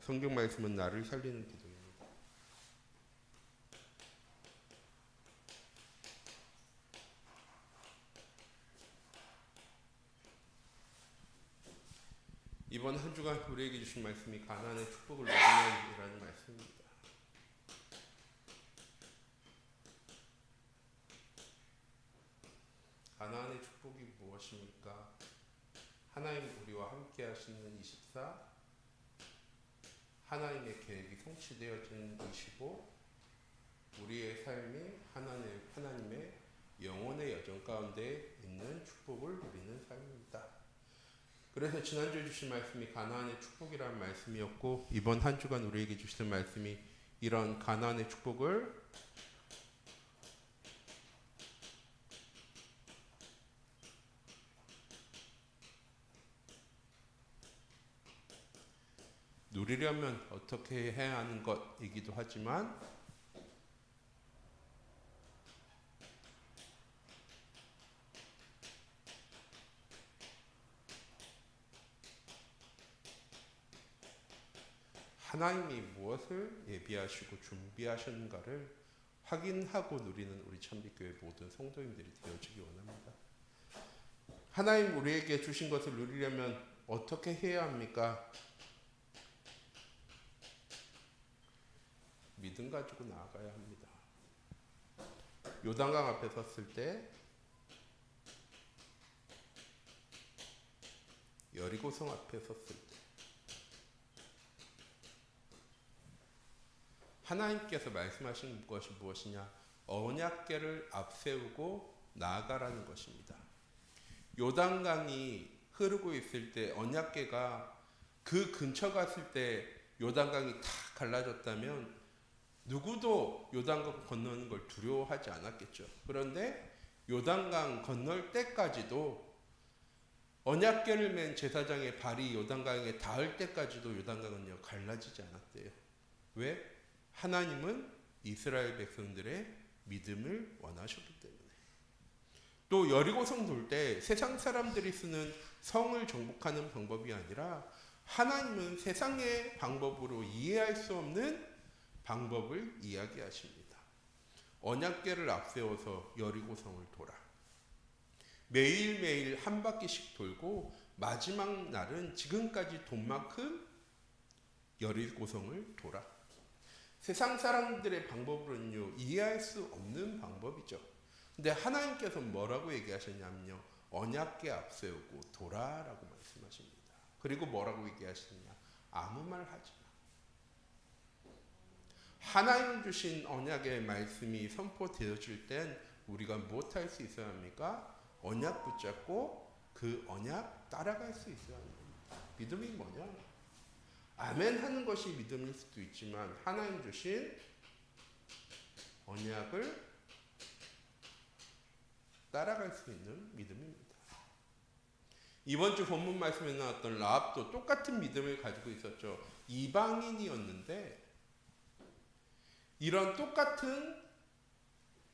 성경 말씀은 나를 살리는 기도입니다. 이번 한 주간 우리에게 주신 말씀이 가나안의 축복을 누리면이라는 말씀입니다. 가나안의 축복이 무엇입니까? 하나님 우리와 함께 하시는 24, 하나님의 계획이 성취되어진 25, 우리의 삶이 하나님의 영혼의 여정 가운데 있는 축복을 누리는 삶입니다. 그래서 지난주에 주신 말씀이 가나안의 축복이라는 말씀이었고, 이번 한 주간 우리에게 주시는 말씀이 이런 가나안의 축복을 누리려면 어떻게 해야 하는 것이기도 하지만, 하나님이 무엇을 예비하시고 준비하셨는가를 확인하고 누리는 우리 참빛교회 모든 성도님들이 되어지기 원합니다. 하나님 우리에게 주신 것을 누리려면 어떻게 해야 합니까? 믿음 가지고 나아가야 합니다. 요단강 앞에 섰을 때, 여리고성 앞에 섰을 때, 하나님께서 말씀하신 것이 무엇이냐? 언약궤를 앞세우고 나아가라는 것입니다. 요단강이 흐르고 있을 때, 언약궤가 그 근처 갔을 때 요단강이 다 갈라졌다면 누구도 요단강 건너는 걸 두려워하지 않았겠죠. 그런데 요단강 건널 때까지도, 언약궤를 맨 제사장의 발이 요단강에 닿을 때까지도 요단강은요 갈라지지 않았대요. 왜? 하나님은 이스라엘 백성들의 믿음을 원하셨기 때문에. 또 여리고성 돌 때 세상 사람들이 쓰는 성을 정복하는 방법이 아니라, 하나님은 세상의 방법으로 이해할 수 없는 방법을 이야기하십니다. 언약궤를 앞세워서 여리고성을 돌아. 매일매일 한 바퀴씩 돌고 마지막 날은 지금까지 돈 만큼 여리고성을 돌아. 세상 사람들의 방법으로는요 이해할 수 없는 방법이죠. 근데 하나님께서 뭐라고 얘기하셨냐면요, 언약궤 앞세우고 돌아라고 말씀하십니다. 그리고 뭐라고 얘기하시느냐? 아무 말 하지 마. 하나님 주신 언약의 말씀이 선포되어질 땐 우리가 무엇할 수 있어야 합니까? 언약 붙잡고 그 언약 따라갈 수 있어야 합니다. 믿음이 뭐냐? 아멘 하는 것이 믿음일 수도 있지만, 하나님 주신 언약을 따라갈 수 있는 믿음입니다. 이번 주 본문 말씀에 나왔던 라합도 똑같은 믿음을 가지고 있었죠. 이방인이었는데 이런 똑같은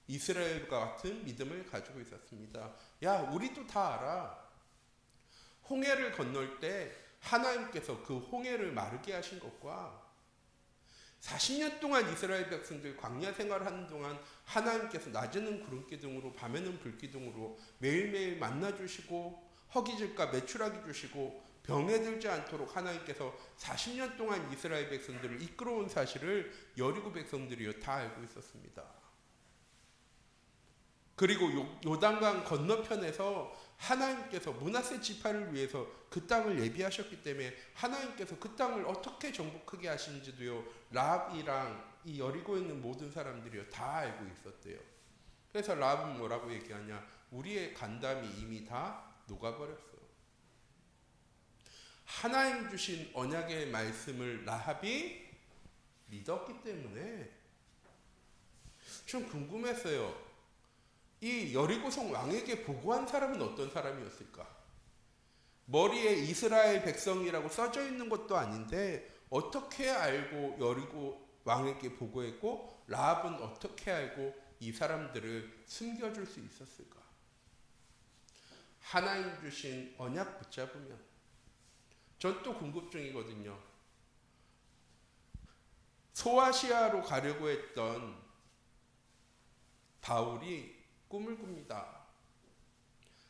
이스라엘과 같은 믿음을 가지고 있었습니다. 야, 우리도 다 알아. 홍해를 건널 때 하나님께서 그 홍해를 마르게 하신 것과 40년 동안 이스라엘 백성들 광야 생활하는 동안 하나님께서 낮에는 구름기둥으로 밤에는 불기둥으로 매일매일 만나주시고 허기질과 메추라기 주시고 병에 들지 않도록 하나님께서 40년 동안 이스라엘 백성들을 이끌어온 사실을 여리고 백성들이요 다 알고 있었습니다. 그리고 요단강 건너편에서 하나님께서 므낫세 지파를 위해서 그 땅을 예비하셨기 때문에 하나님께서 그 땅을 어떻게 정복하게 하시는지도요 라합이랑 이 여리고에 있는 모든 사람들이요 다 알고 있었대요. 그래서 라합은 뭐라고 얘기하냐? 우리의 간담이 이미 다 녹아버렸어. 하나님 주신 언약의 말씀을 라합이 믿었기 때문에. 좀 궁금했어요. 이 여리고성 왕에게 보고한 사람은 어떤 사람이었을까? 머리에 이스라엘 백성이라고 써져 있는 것도 아닌데 어떻게 알고 여리고 왕에게 보고했고, 라합은 어떻게 알고 이 사람들을 숨겨줄 수 있었을까? 하나님 주신 언약 붙잡으면. 전 또 궁금증이거든요. 소아시아로 가려고 했던 바울이 꿈을 꿉니다.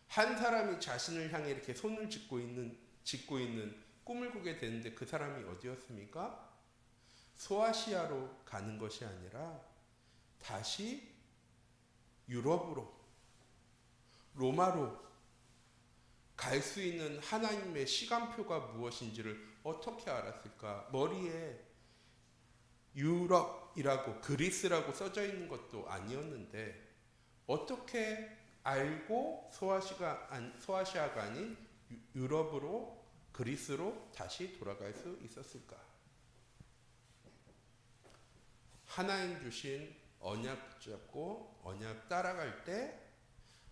한 사람이 자신을 향해 이렇게 손을 짚고 있는 꿈을 꾸게 되는데 그 사람이 어디였습니까? 소아시아로 가는 것이 아니라 다시 유럽으로, 로마로 갈 수 있는 하나님의 시간표가 무엇인지를 어떻게 알았을까? 머리에 유럽이라고 그리스라고 써져 있는 것도 아니었는데 어떻게 알고 소아시아가 아닌 유럽으로 그리스로 다시 돌아갈 수 있었을까? 하나님 주신 언약 붙잡고 언약 따라갈 때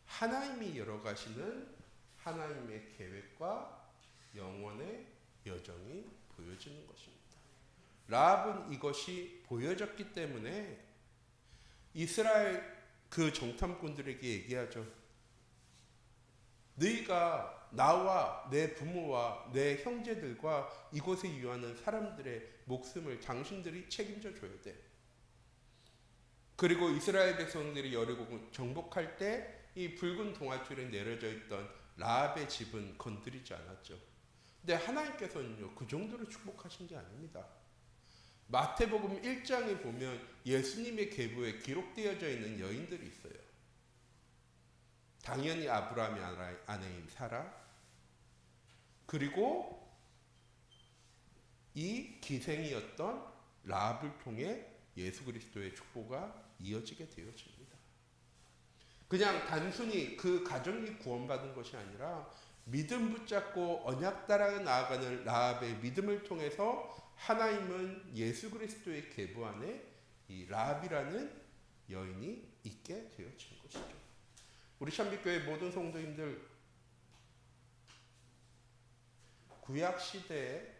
하나님이 열어가시는 하나님의 계획과 영원의 여정이 보여지는 것입니다. 라합은 이것이 보여졌기 때문에 이스라엘 그 정탐꾼들에게 얘기하죠. 너희가 나와 내 부모와 내 형제들과 이곳에 유하는 사람들의 목숨을 당신들이 책임져 줘야 돼. 그리고 이스라엘 백성들이 여리고 정복할 때 이 붉은 동아줄에 내려져 있던 라합의 집은 건드리지 않았죠. 근데 하나님께서는요, 그 정도로 축복하신 게 아닙니다. 마태복음 1장에 보면 예수님의 계보에 기록되어져 있는 여인들이 있어요. 당연히 아브라함의 아내인 사라, 그리고 이 기생이었던 라합을 통해 예수 그리스도의 축복가 이어지게 되어집니다. 그냥 단순히 그 가정이 구원받은 것이 아니라 믿음 붙잡고 언약 따라 나아가는 라합의 믿음을 통해서 하나님은 예수 그리스도의 계보 안에 이 라합이라는 여인이 있게 되어진 것이죠. 우리 참빛교회 모든 성도님들, 구약 시대에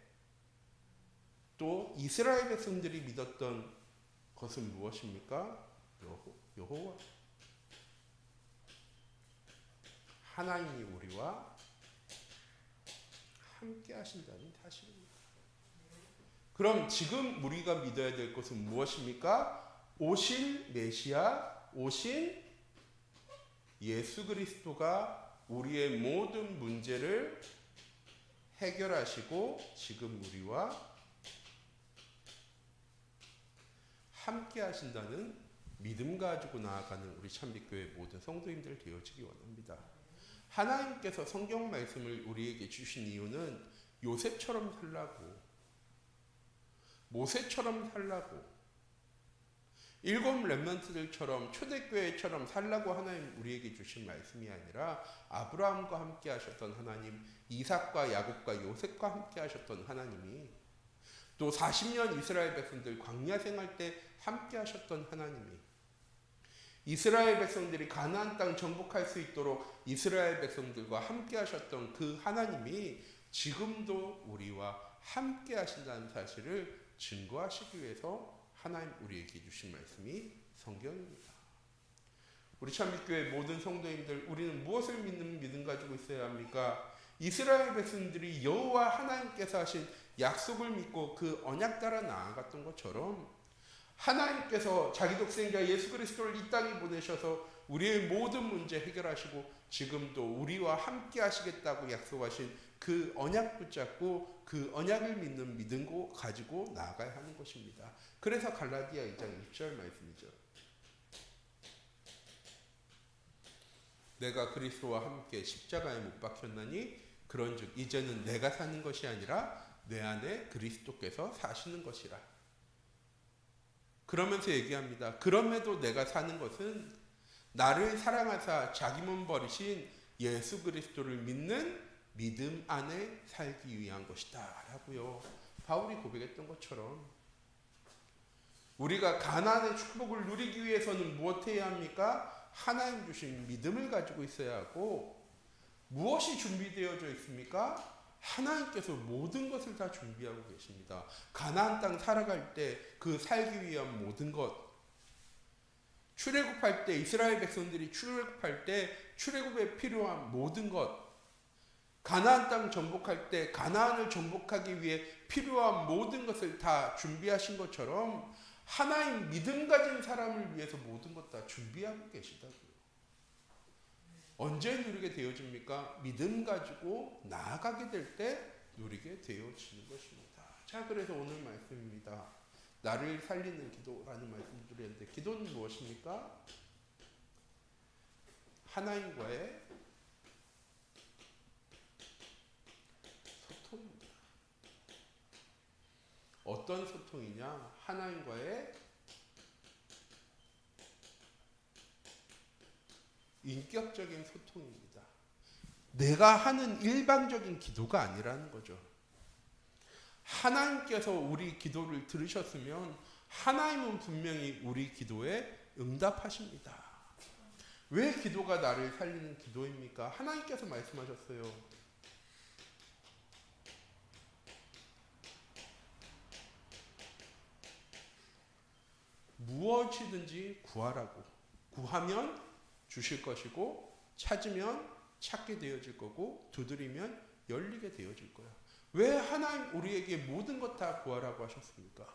또 이스라엘 백성들이 믿었던 것은 무엇입니까? 여호와. 하나님이 우리와 함께 하신다는 사실입니다. 그럼 지금 우리가 믿어야 될 것은 무엇입니까? 오실 메시아, 오신 예수 그리스도가 우리의 모든 문제를 해결하시고 지금 우리와 함께 하신다는 믿음 가지고 나아가는 우리 참빛교회 모든 성도님들 되어지기 원합니다. 하나님께서 성경 말씀을 우리에게 주신 이유는 요셉처럼 살라고, 모세처럼 살라고, 일곱 렘넌트들처럼 초대교회처럼 살라고 하나님 우리에게 주신 말씀이 아니라 아브라함과 함께 하셨던 하나님, 이삭과 야곱과 요셉과 함께 하셨던 하나님이, 또 40년 이스라엘 백성들 광야 생활 때 함께 하셨던 하나님이, 이스라엘 백성들이 가나안 땅 정복할 수 있도록 이스라엘 백성들과 함께 하셨던 그 하나님이 지금도 우리와 함께 하신다는 사실을 증거하시기 위해서 하나님 우리에게 주신 말씀이 성경입니다. 우리 참빛교회 모든 성도님들, 우리는 무엇을 믿는 믿음 가지고 있어야 합니까? 이스라엘 백성들이 여호와 하나님께서 하신 약속을 믿고 그 언약 따라 나아갔던 것처럼 하나님께서 자기 독생자 예수 그리스도를 이 땅에 보내셔서 우리의 모든 문제 해결하시고 지금도 우리와 함께 하시겠다고 약속하신 그 언약 붙잡고 그 언약을 믿는 믿음 가지고 나아가야 하는 것입니다. 그래서 갈라디아 2장 20절 말씀이죠. 내가 그리스도와 함께 십자가에 못 박혔나니 그런즉 이제는 내가 사는 것이 아니라 내 안에 그리스도께서 사시는 것이라. 그러면서 얘기합니다. 그럼에도 내가 사는 것은 나를 사랑하사 자기 몸 버리신 예수 그리스도를 믿는 믿음 안에 살기 위한 것이다 라고요. 바울이 고백했던 것처럼 우리가 가나안의 축복을 누리기 위해서는 무엇 해야 합니까? 하나님 주신 믿음을 가지고 있어야 하고, 무엇이 준비되어져 있습니까? 하나님께서 모든 것을 다 준비하고 계십니다. 가나안 땅 살아갈 때 그 살기 위한 모든 것, 출애굽할 때 이스라엘 백성들이 출애굽할 때 출애굽에 필요한 모든 것, 가나안 땅 정복할 때 가나안을 정복하기 위해 필요한 모든 것을 다 준비하신 것처럼 하나님 믿음 가진 사람을 위해서 모든 것 다 준비하고 계시다고요. 언제 누리게 되어집니까? 믿음 가지고 나아가게 될 때 누리게 되어지는 것입니다. 자, 그래서 오늘 말씀입니다. 나를 살리는 기도라는 말씀을 드렸는데, 기도는 무엇입니까? 하나님과의 소통입니다. 어떤 소통이냐? 하나님과의 인격적인 소통입니다. 내가 하는 일방적인 기도가 아니라는 거죠. 하나님께서 우리 기도를 들으셨으면 하나님은 분명히 우리 기도에 응답하십니다. 왜 기도가 나를 살리는 기도입니까? 하나님께서 말씀하셨어요. 무엇이든지 구하라고. 구하면 주실 것이고, 찾으면 찾게 되어질 거고, 두드리면 열리게 되어질 거야. 왜 하나님 우리에게 모든 것 다 구하라고 하셨습니까?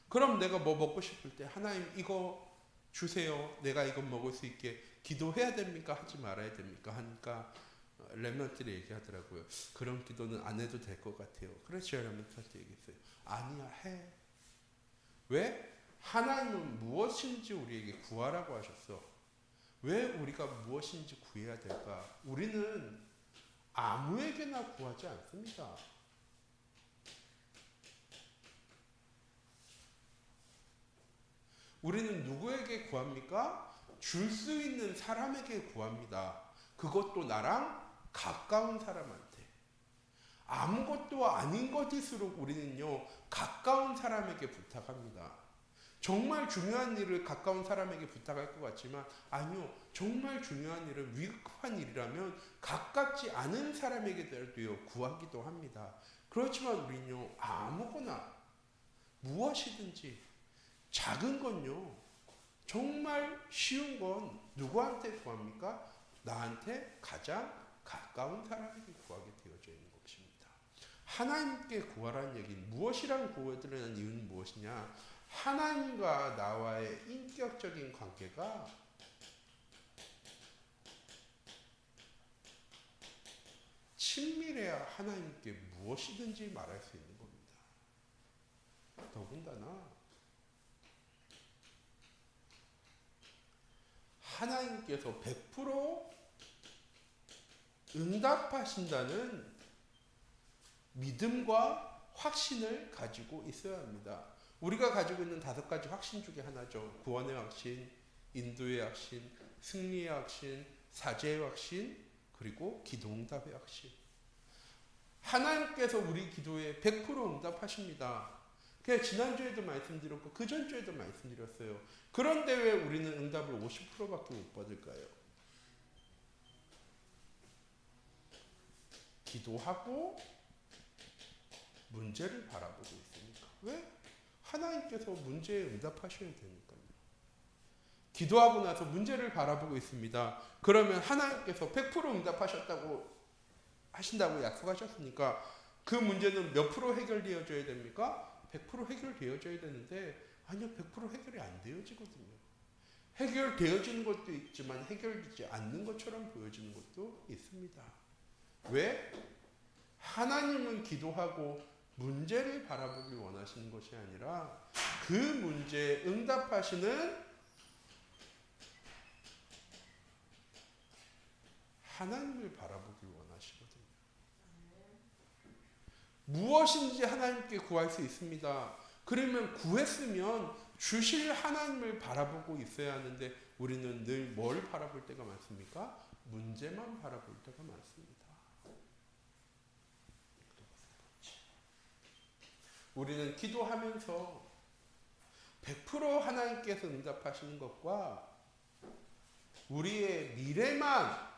그럼 내가 뭐 먹고 싶을 때 하나님 이거 주세요. 내가 이거 먹을 수 있게 기도해야 됩니까? 하지 말아야 됩니까? 하니까 렘넌트들이 얘기하더라고요. 그런 기도는 안 해도 될 것 같아요. 그래서 제가 렘넌트한테 얘기했어요. 아니야, 해. 왜? 하나님은 무엇인지 우리에게 구하라고 하셨어. 왜 우리가 무엇인지 구해야 될까? 우리는 아무에게나 구하지 않습니다. 우리는 누구에게 구합니까? 줄 수 있는 사람에게 구합니다. 그것도 나랑 가까운 사람한테. 아무것도 아닌 것일수록 우리는요, 가까운 사람에게 부탁합니다. 정말 중요한 일을 가까운 사람에게 부탁할 것 같지만 아니요, 정말 중요한 일은 위급한 일이라면 가깝지 않은 사람에게도요 구하기도 합니다. 그렇지만 우리는요, 아무거나 무엇이든지 작은 건요, 정말 쉬운 건 누구한테 구합니까? 나한테 가장 가까운 사람에게 구하게 되어져 있는 것입니다. 하나님께 구하라는 얘기는, 무엇이란 구하라는 이유는 무엇이냐? 하나님과 나와의 인격적인 관계가 친밀해야 하나님께 무엇이든지 말할 수 있는 겁니다. 더군다나 하나님께서 100% 응답하신다는 믿음과 확신을 가지고 있어야 합니다. 우리가 가지고 있는 5가지 확신 중에 하나죠. 구원의 확신, 인도의 확신, 승리의 확신, 사죄의 확신, 그리고 기도응답의 확신. 하나님께서 우리 기도에 100% 응답하십니다. 그냥 지난주에도 말씀드렸고 그 전주에도 말씀드렸어요. 그런데 왜 우리는 응답을 50%밖에 못 받을까요? 기도하고 문제를 바라보고 있으니까. 왜? 하나님께서 문제에 응답하셔야 되니까요. 기도하고 나서 문제를 바라보고 있습니다. 그러면 하나님께서 100% 하신다고 약속하셨으니까 그 문제는 몇 프로 해결되어져야 됩니까? 100% 해결되어져야 되는데 아니요, 100% 해결이 안 되어지거든요. 해결되어지는 것도 있지만 해결되지 않는 것처럼 보여지는 것도 있습니다. 왜? 하나님은 기도하고 문제를 바라보길 원하시는 것이 아니라 그 문제에 응답하시는 하나님을 바라보길 원하시거든요. 무엇인지 하나님께 구할 수 있습니다. 그러면 구했으면 주실 하나님을 바라보고 있어야 하는데 우리는 늘 뭘 바라볼 때가 많습니까? 문제만 바라볼 때가 많습니다. 우리는 기도하면서 100% 하나님께서 응답하시는 것과 우리의 미래만,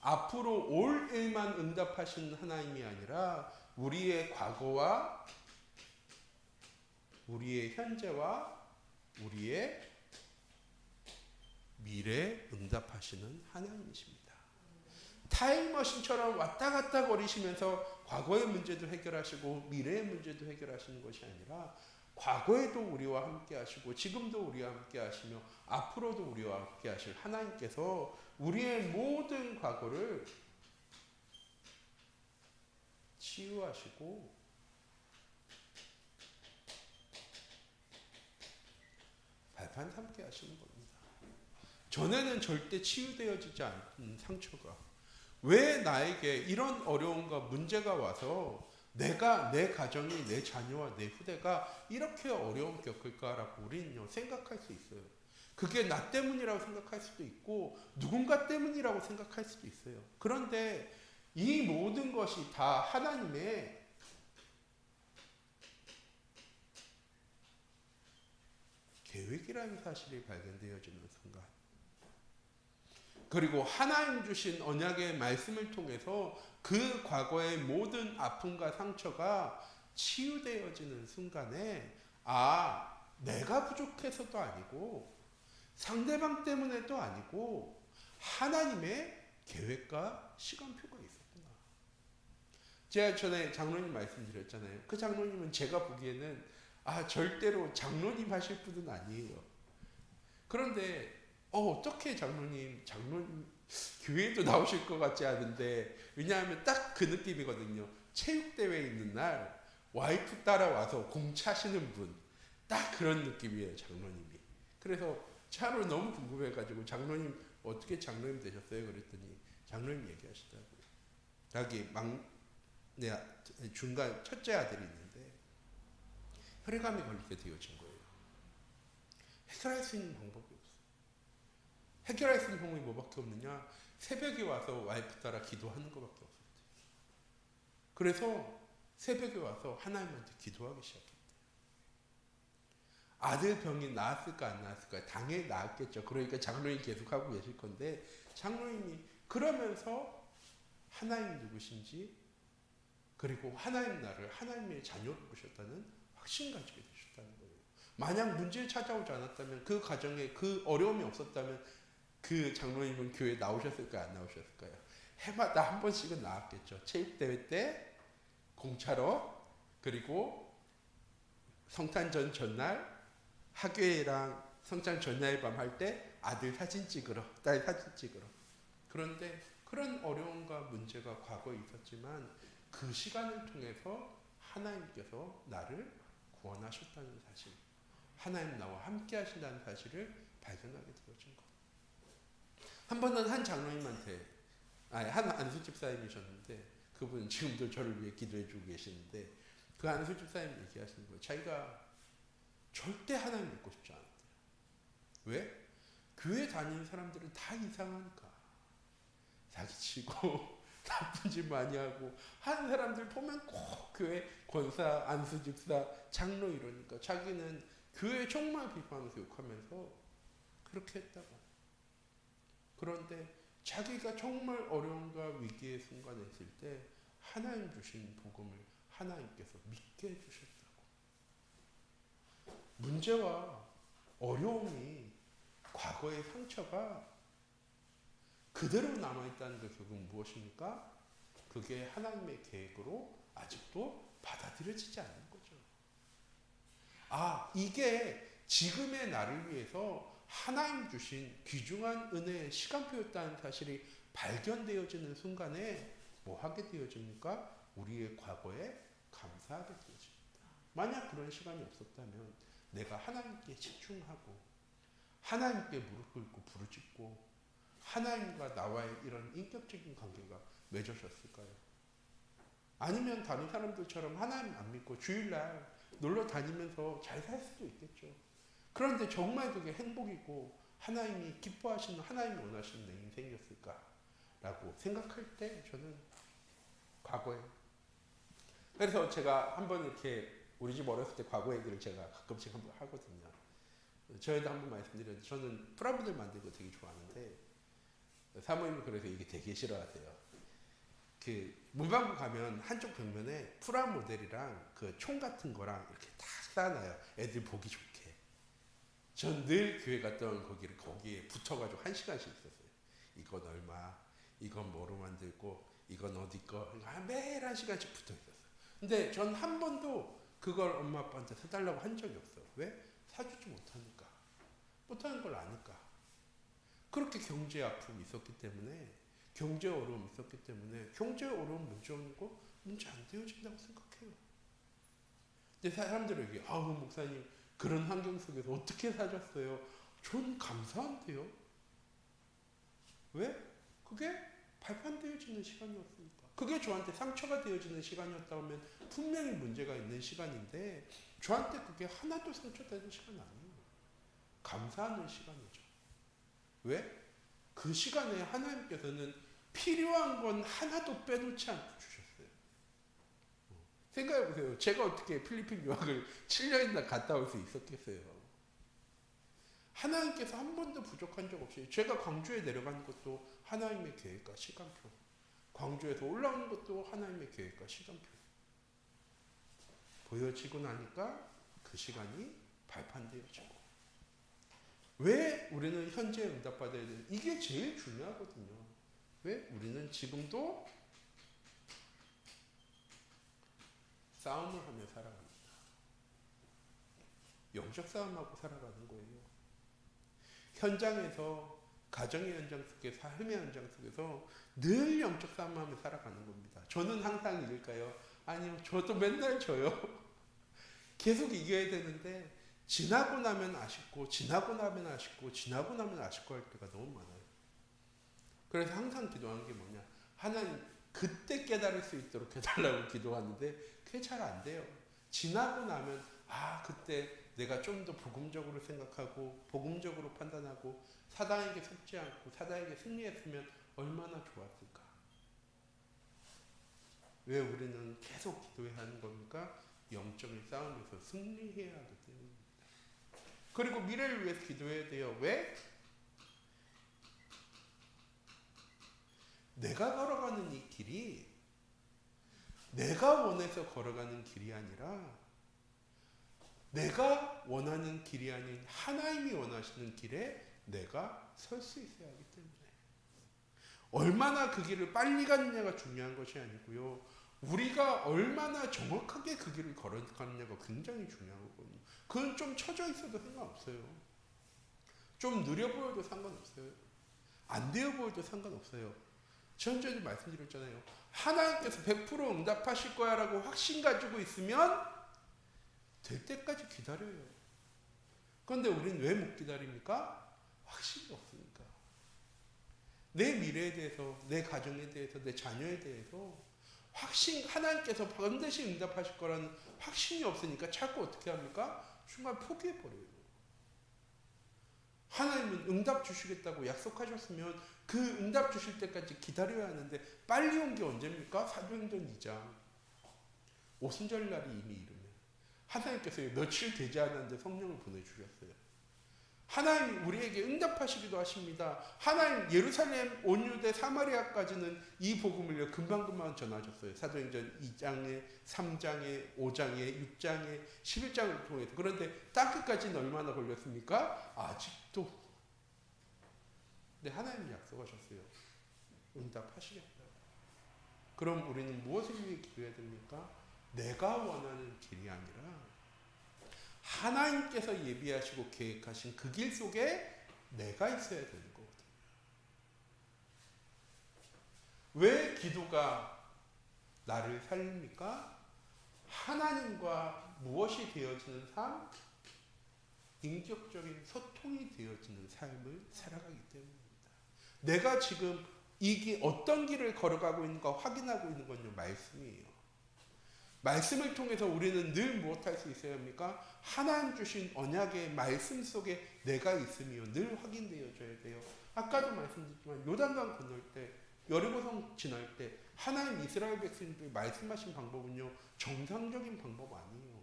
앞으로 올 일만 응답하시는 하나님이 아니라 우리의 과거와 우리의 현재와 우리의 미래에 응답하시는 하나님이십니다. 타임머신처럼 왔다 갔다 거리시면서 과거의 문제도 해결하시고 미래의 문제도 해결하시는 것이 아니라 과거에도 우리와 함께 하시고 지금도 우리와 함께 하시며 앞으로도 우리와 함께 하실 하나님께서 우리의 모든 과거를 치유하시고 발판 삼게 하시는 겁니다. 전에는 절대 치유되어지지 않은 상처가 왜 나에게 이런 어려움과 문제가 와서 내가, 내 가정이, 내 자녀와 내 후대가 이렇게 어려움 겪을까라고 우리는요 생각할 수 있어요. 그게 나 때문이라고 생각할 수도 있고 누군가 때문이라고 생각할 수도 있어요. 그런데 이 모든 것이 다 하나님의 계획이라는 사실이 발견되어지는 순간, 그리고 하나님 주신 언약의 말씀을 통해서 그 과거의 모든 아픔과 상처가 치유되어지는 순간에 내가 부족해서도 아니고 상대방 때문에도 아니고 하나님의 계획과 시간표가 있었구나. 제가 전에 장로님 말씀드렸잖아요. 그 장로님은 제가 보기에는 절대로 장로님 하실 분은 아니에요. 그런데 어떻게 장로님 교회도 나오실 것 같지 않은데, 왜냐하면 딱 그 느낌이거든요. 체육대회 있는 날 와이프 따라와서 공 차시는 분, 딱 그런 느낌이에요 장로님이. 그래서 차로 너무 궁금해가지고 장로님 어떻게 장로님 되셨어요? 그랬더니 장로님 얘기하시더라고요. 자기 중간 첫째 아들이 있는데 혈액암에 걸리게 되어진 거예요. 해결할 수 있는 방법이 없어요. 해결할 수 있는 방법이 뭐밖에 없느냐? 새벽에 와서 와이프 따라 기도하는 것밖에 없었대요. 그래서 새벽에 와서 하나님한테 기도하기 시작했대요. 아들 병이 나았을까 안 나았을까? 당연히 나았겠죠. 그러니까 장로님 계속 하고 계실 건데, 장로님이 그러면서 하나님 누구신지, 그리고 하나님 나를 하나님의 자녀로 보셨다는 확신 가지게 되셨다는 거예요. 만약 문제를 찾아오지 않았다면, 그 가정에 그 어려움이 없었다면 그 장로님은 교회에 나오셨을까요? 안 나오셨을까요? 해마다 한 번씩은 나왔겠죠. 체육대회 때 공차로, 그리고 성탄절 전날 학교회랑 성탄 전날 밤 할 때 아들 사진 찍으러, 딸 사진 찍으러. 그런데 그런 어려움과 문제가 과거에 있었지만 그 시간을 통해서 하나님께서 나를 구원하셨다는 사실, 하나님 나와 함께 하신다는 사실을 발견하게 되어진 것. 한 번은 한 장로님한테, 한 안수 집사님이셨는데, 그분 지금도 저를 위해 기도해 주고 계시는데, 그 안수 집사님 얘기하시는 거예요. 자기가 절대 하나님 믿고 싶지 않았대요. 왜? 교회 다니는 사람들은 다 이상하니까. 사기치고 나쁜 짓 많이 하고 하는 사람들 보면 꼭 교회 권사, 안수 집사, 장로 이러니까 자기는 교회 정말 비판하면서 욕하면서 그렇게 했다고. 그런데 자기가 정말 어려움과 위기의 순간에 있을 때 하나님 주신 복음을 하나님께서 믿게 해주셨다고. 문제와 어려움이, 과거의 상처가 그대로 남아있다는 게 결국 무엇입니까? 그게 하나님의 계획으로 아직도 받아들여지지 않는 거죠. 이게 지금의 나를 위해서 하나님 주신 귀중한 은혜의 시간표였다는 사실이 발견되어지는 순간에 뭐 하게 되어집니까? 우리의 과거에 감사하게 되어집니다. 만약 그런 시간이 없었다면 내가 하나님께 집중하고 하나님께 무릎 꿇고 부르짖고 하나님과 나와의 이런 인격적인 관계가 맺어졌을까요? 아니면 다른 사람들처럼 하나님 안 믿고 주일날 놀러 다니면서 잘 살 수도 있겠죠. 그런데 정말 그게 행복이고 하나님이 기뻐하시는, 하나님이 원하시는 내 인생이었을까라고 생각할 때 저는 과거에, 그래서 제가 한번 이렇게 우리 집 어렸을 때 과거 얘기를 제가 가끔씩 한번 하거든요. 저희도 한번 말씀드렸는데 저는 프라모델 만들고 되게 좋아하는데 사모님이 그래서 이게 되게 싫어하세요. 그 문방구 가면 한쪽 벽면에 프라모델이랑 그 총 같은 거랑 이렇게 딱 쌓아놔요. 애들 보기 좋게. 전 늘 교회 갔던 거기에 붙어가지고 1시간씩 있었어요. 이건 얼마, 이건 뭐로 만들고 이건 어디 거 매일 한 시간씩 붙어 있었어요. 근데 전 한 번도 그걸 엄마 아빠한테 사달라고 한 적이 없어. 왜? 사주지 못하니까. 못하는 걸 아니까. 그렇게 경제 아픔이 있었기 때문에, 경제 어려움이 있었기 때문에, 경제 어려움 문제 없는 거 문제 안 되어진다고 생각해요. 근데 사람들에게 아우 목사님 그런 환경 속에서 어떻게 사셨어요? 전 감사한데요. 왜? 그게 발판되어지는 시간이었으니까. 그게 저한테 상처가 되어지는 시간이었다면 분명히 문제가 있는 시간인데 저한테 그게 하나도 상처되는 시간 아니에요. 감사하는 시간이죠. 왜? 그 시간에 하나님께서는 필요한 건 하나도 빼놓지 않고 주셨어요. 생각해보세요. 제가 어떻게 필리핀 유학을 7년이나 갔다 올 수 있었겠어요. 하나님께서 한 번도 부족한 적 없이, 제가 광주에 내려가는 것도 하나님의 계획과 시간표, 광주에서 올라오는 것도 하나님의 계획과 시간표 보여지고 나니까 그 시간이 발판되어지고, 왜 우리는 현재 응답받아야 되는, 이게 제일 중요하거든요. 왜? 우리는 지금도 싸움을 하며 살아갑니다. 영적 싸움하고 살아가는 거예요. 현장에서, 가정의 현장 속에, 삶의 현장 속에서 늘 영적 싸움하며 살아가는 겁니다. 저는 항상 이길까요? 아니요, 저도 맨날 져요. 계속 이겨야 되는데 지나고 나면 아쉽고, 지나고 나면 아쉽고, 지나고 나면 아쉽고 할 때가 너무 많아요. 그래서 항상 기도하는 게 뭐냐, 하나님 그때 깨달을 수 있도록 해달라고 기도하는데 그게 잘 안 돼요. 지나고 나면 그때 내가 좀 더 복음적으로 생각하고 복음적으로 판단하고 사단에게 속지 않고 사단에게 승리했으면 얼마나 좋았을까. 왜 우리는 계속 기도해야 하는 겁니까? 영적인 싸움에서 승리해야 하기 때문입니다. 그리고 미래를 위해서 기도해야 돼요. 왜? 내가 걸어가는 이 길이 내가 원해서 걸어가는 길이 아니라 내가 원하는 길이 아닌 하나님이 원하시는 길에 내가 설 수 있어야 하기 때문에, 얼마나 그 길을 빨리 가느냐가 중요한 것이 아니고요, 우리가 얼마나 정확하게 그 길을 걸어가느냐가 굉장히 중요한 거거든요. 그건 좀 처져 있어도 상관없어요. 좀 느려 보여도 상관없어요. 안 되어 보여도 상관없어요. 전에 말씀드렸잖아요. 하나님께서 100% 응답하실 거야 라고 확신 가지고 있으면 될 때까지 기다려요. 그런데 우리는 왜 못 기다립니까? 확신이 없으니까. 내 미래에 대해서, 내 가정에 대해서, 내 자녀에 대해서 하나님께서 반드시 응답하실 거라는 확신이 없으니까 자꾸 어떻게 합니까? 순간 포기해버려요. 하나님은 응답 주시겠다고 약속하셨으면 그 응답 주실 때까지 기다려야 하는데, 빨리 온 게 언제입니까? 사도행전 2장 오순절 날이 이미 이르면 하나님께서 며칠 되지 않았는데 성령을 보내주셨어요. 하나님 우리에게 응답하시기도 하십니다. 하나님 예루살렘, 온 유대, 사마리아까지는 이 복음을 금방금방 전하셨어요. 사도행전 2장에, 3장에, 5장에, 6장에, 11장을 통해서. 그런데 따기까지는 얼마나 걸렸습니까? 아직도. 근데 하나님이 약속하셨어요. 응답하시겠다. 그럼 우리는 무엇을 위해 기도해야 됩니까? 내가 원하는 길이 아니라 하나님께서 예비하시고 계획하신 그 길 속에 내가 있어야 되는 거거든요. 왜 기도가 나를 살립니까? 하나님과 무엇이 되어지는 삶? 인격적인 소통이 되어지는 삶을 살아가기 때문입니다. 내가 지금 이게 어떤 길을 걸어가고 있는가 확인하고 있는 건요, 말씀이에요. 말씀을 통해서 우리는 늘 무엇할 수 있어야 합니까? 하나님 주신 언약의 말씀 속에 내가 있으며 늘 확인되어져야 돼요. 아까도 말씀드렸지만 요단강 건널 때, 여리고성 지날 때 하나님 이스라엘 백성들이 말씀하신 방법은요, 정상적인 방법 아니에요.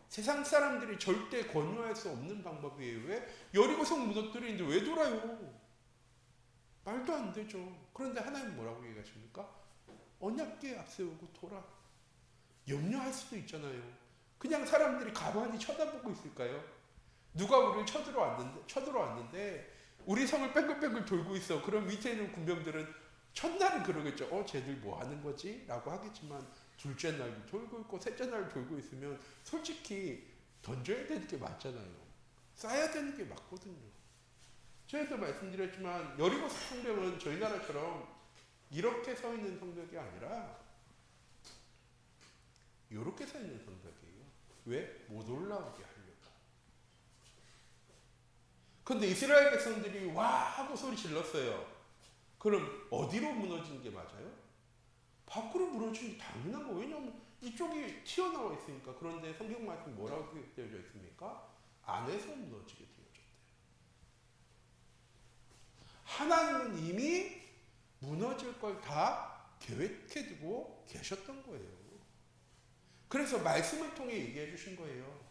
세상 사람들이 절대 권유할 수 없는 방법이에요. 왜? 여리고성 무너뜨리는데 왜 돌아요? 말도 안 되죠. 그런데 하나님 뭐라고 얘기하십니까? 언약궤 앞세우고 돌아. 염려할 수도 있잖아요. 그냥 사람들이 가만히 쳐다보고 있을까요? 누가 우리를 쳐들어왔는데 우리 성을 뺑글뺑글 돌고 있어. 그럼 밑에 있는 군병들은 첫날은 그러겠죠. 쟤들 뭐 하는 거지? 라고 하겠지만 둘째 날도 돌고 있고 셋째 날 돌고 있으면 솔직히 던져야 되는 게 맞잖아요. 쏴야 되는 게 맞거든요. 저희도 말씀드렸지만 여리고 성벽은 저희 나라처럼 이렇게 서 있는 성벽이 아니라 이렇게 서 있는 성벽이에요. 왜? 못 올라오게 하려고. 근데 이스라엘 백성들이 와 하고 소리 질렀어요. 그럼 어디로 무너지는 게 맞아요? 밖으로 무너지는 게 당연한 거. 왜냐하면 이쪽이 튀어나와 있으니까. 그런데 성경 말씀 뭐라고 되어져 있습니까? 안에서 무너지게 되어졌대요. 하나님은 이미 무너질 걸 다 계획해두고 계셨던 거예요. 그래서 말씀을 통해 얘기해 주신 거예요.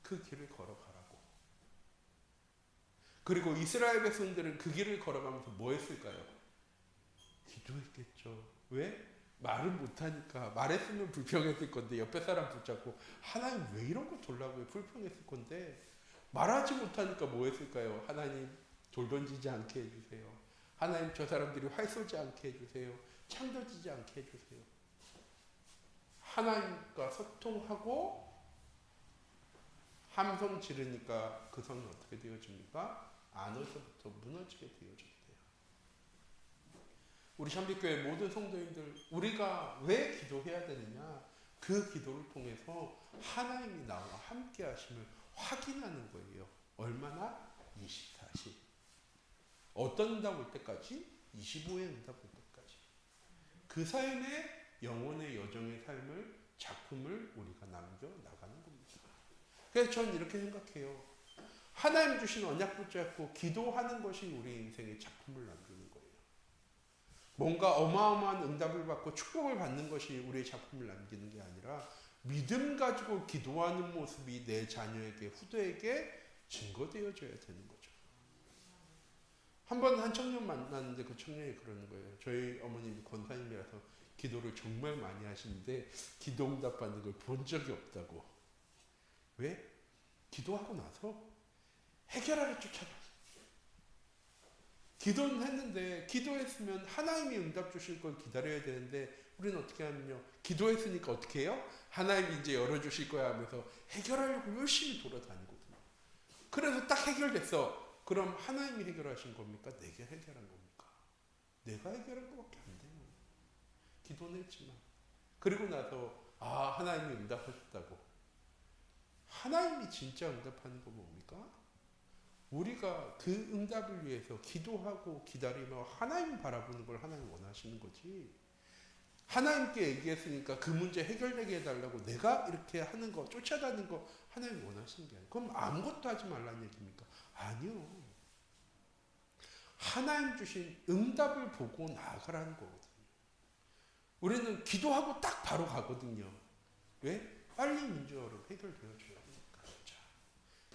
그 길을 걸어가라고. 그리고 이스라엘 백성들은 그 길을 걸어가면서 뭐 했을까요? 기도했겠죠. 왜? 말을 못하니까. 말했으면 불평했을 건데 옆에 사람 붙잡고 하나님 왜 이런 거 돌라고요? 불평했을 건데 말하지 못하니까 뭐 했을까요? 하나님 돌 던지지 않게 해주세요. 하나님 저 사람들이 활 쏘지 않게 해주세요. 창 던지지 않게 해주세요. 하나님과 소통하고 함성 지르니까 그 성이 어떻게 되어집니까? 안에서부터 무너지게 되어졌대요. 우리 샴빛교회 모든 성도님들, 우리가 왜 기도해야 되느냐? 그 기도를 통해서 하나님이 나와 함께 하심을 확인하는 거예요. 얼마나? 24시. 어떤 응답 올 때까지? 25의 응답 올 때까지. 그 삶의 영혼의 여정의 삶을, 작품을 우리가 남겨나가는 겁니다. 그래서 저는 이렇게 생각해요. 하나님 주신 언약 붙잡고 기도하는 것이 우리 인생의 작품을 남기는 거예요. 뭔가 어마어마한 응답을 받고 축복을 받는 것이 우리의 작품을 남기는 게 아니라 믿음 가지고 기도하는 모습이 내 자녀에게, 후대에게 증거되어져야 되는 거죠. 한 번 한 청년 만났는데 그 청년이 그러는 거예요. 저희 어머님이 권사님이라서 기도를 정말 많이 하시는데 기도 응답 받는 걸 본 적이 없다고. 왜? 기도하고 나서 해결하러 쫓아가. 기도는 했는데 기도했으면 하나님이 응답 주실 걸 기다려야 되는데 우리는 어떻게 하면요. 기도했으니까 어떻게 해요? 하나님이 이제 열어주실 거야 하면서 해결하려고 열심히 돌아다니거든요. 그래서 딱 해결됐어. 그럼 하나님이 해결하신 겁니까? 내가 해결한 겁니까? 내가 해결한 것밖에 안 돼요. 기도는 했지만. 그리고 나서 하나님이 응답하셨다고. 하나님이 진짜 응답하는 거 뭡니까? 우리가 그 응답을 위해서 기도하고 기다리며 하나님 바라보는 걸 하나님 원하시는 거지. 하나님께 얘기했으니까 그 문제 해결되게 해달라고 내가 이렇게 하는 거, 쫓아다니는 거 하나님 원하시는 게 아니에요. 그럼 아무것도 하지 말라는 얘기입니까? 아니요. 하나님 주신 응답을 보고 나아가라는 거거든요. 우리는 기도하고 딱 바로 가거든요. 왜? 빨리 문제가 해결되어줘야 되니까. 자,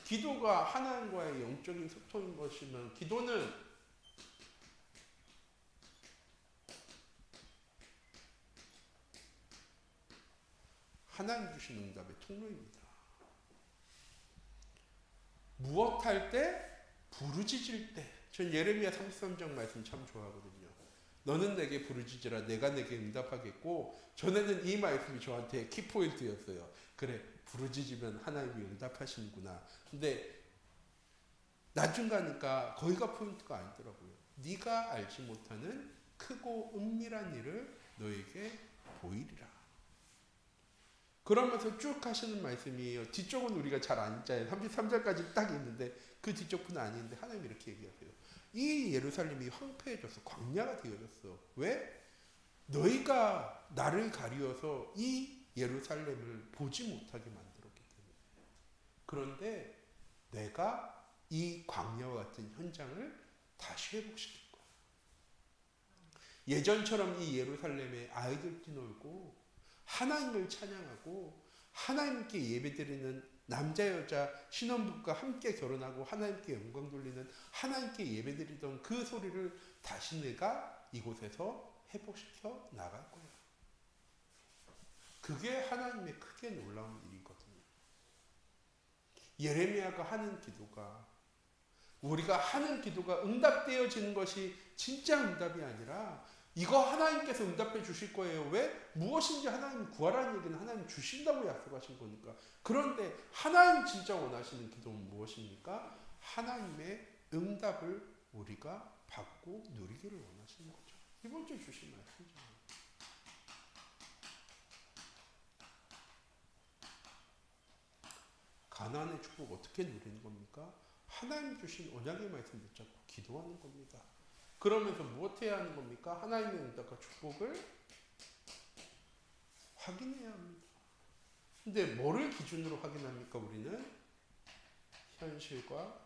기도가 하나님과의 영적인 소통인 것이면 기도는 하나님 주신 응답의 통로입니다. 무엇 할 때? 부르짖을 때. 전 예레미야 33장 말씀 참 좋아하거든요. 너는 내게 부르짖으라 내가 내게 응답하겠고, 전에는 이 말씀이 저한테 키포인트였어요. 그래, 부르짖으면 하나님이 응답하시는구나. 근데 나중 가니까 거기가 포인트가 아니더라고요. 네가 알지 못하는 크고 은밀한 일을 너에게 보이리라. 그러면서 쭉 하시는 말씀이에요. 뒤쪽은 우리가 잘 안 읽잖아요. 33절까지 딱 있는데 그 뒤쪽은 아닌데 하나님이 이렇게 얘기하세요. 이 예루살렘이 황폐해져서 광야가 되어졌어. 왜? 너희가 나를 가리워서 이 예루살렘을 보지 못하게 만들었기 때문에. 그런데 내가 이 광야와 같은 현장을 다시 회복시킬 거야. 예전처럼 이 예루살렘에 아이들 뛰놀고 하나님을 찬양하고 하나님께 예배드리는 남자 여자 신혼부부가 함께 결혼하고 하나님께 영광 돌리는 하나님께 예배드리던 그 소리를 다시 내가 이곳에서 회복시켜 나갈 거야. 그게 하나님의 크게 놀라운 일이거든요. 예레미야가 하는 기도가 우리가 하는 기도가 응답되어지는 것이 진짜 응답이 아니라 이거 하나님께서 응답해 주실 거예요. 왜? 무엇인지 하나님 구하라는 얘기는 하나님 주신다고 약속하신 거니까. 그런데 하나님 진짜 원하시는 기도는 무엇입니까? 하나님의 응답을 우리가 받고 누리기를 원하시는 거죠. 이번 주에 주신 말씀이죠. 가나안의 축복 어떻게 누리는 겁니까? 하나님 주신 언약의 말씀 붙잡고 기도하는 겁니다. 그러면서 무엇 해야 하는 겁니까? 하나님의 응답과 축복을 확인해야 합니다. 근데 뭐를 기준으로 확인합니까? 우리는 현실과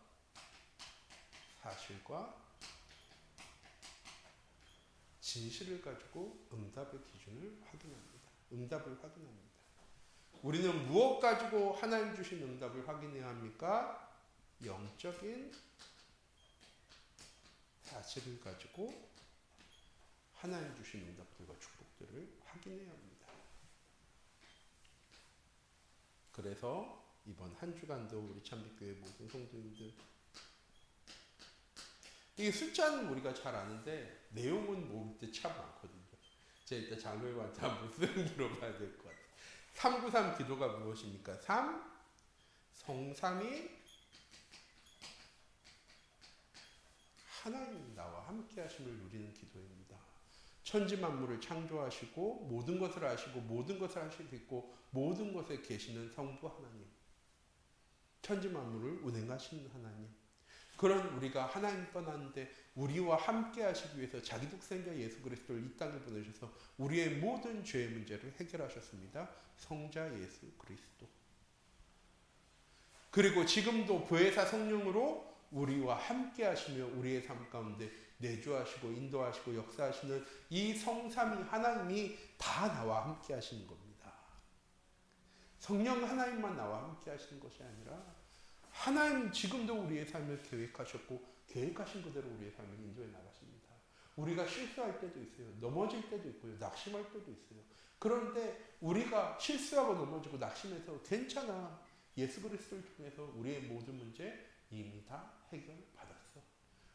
사실과 진실을 가지고 응답의 기준을 확인합니다. 응답을 확인합니다. 우리는 무엇 가지고 하나님 주신 응답을 확인해야 합니까? 영적인 사실을 가지고 하나님 주신 응답들과 축복들을 확인해야 합니다. 그래서 이번 한 주간도 우리 참빛교회 모든 성도님들, 이 숫자는 우리가 잘 아는데 내용은 모를 때 참 많거든요. 제가 이따 장로님한테 한번 들어봐야 될 것 같아요. 393 기도가 무엇입니까? 3. 성삼이 하나님 나와 함께 하심을 누리는 기도입니다. 천지 만물을 창조하시고 모든 것을 아시고 모든 것을 하실 수 있고 모든 것에 계시는 성부 하나님, 천지 만물을 운행하시는 하나님, 그런 우리가 하나님 떠났는데 우리와 함께 하시기 위해서 자기 독생자 예수 그리스도를 이 땅에 보내셔서 우리의 모든 죄의 문제를 해결하셨습니다. 성자 예수 그리스도. 그리고 지금도 보혜사 성령으로 우리와 함께 하시며 우리의 삶 가운데 내주하시고 인도하시고 역사하시는 이 성삼위 하나님이 다 나와 함께 하시는 겁니다. 성령 하나님만 나와 함께 하시는 것이 아니라 하나님 지금도 우리의 삶을 계획하셨고 계획하신 그대로 우리의 삶을 인도해 나가십니다. 우리가 실수할 때도 있어요. 넘어질 때도 있고요. 낙심할 때도 있어요. 그런데 우리가 실수하고 넘어지고 낙심해서 괜찮아. 예수 그리스도를 통해서 우리의 모든 문제 이미 다 해결받았어.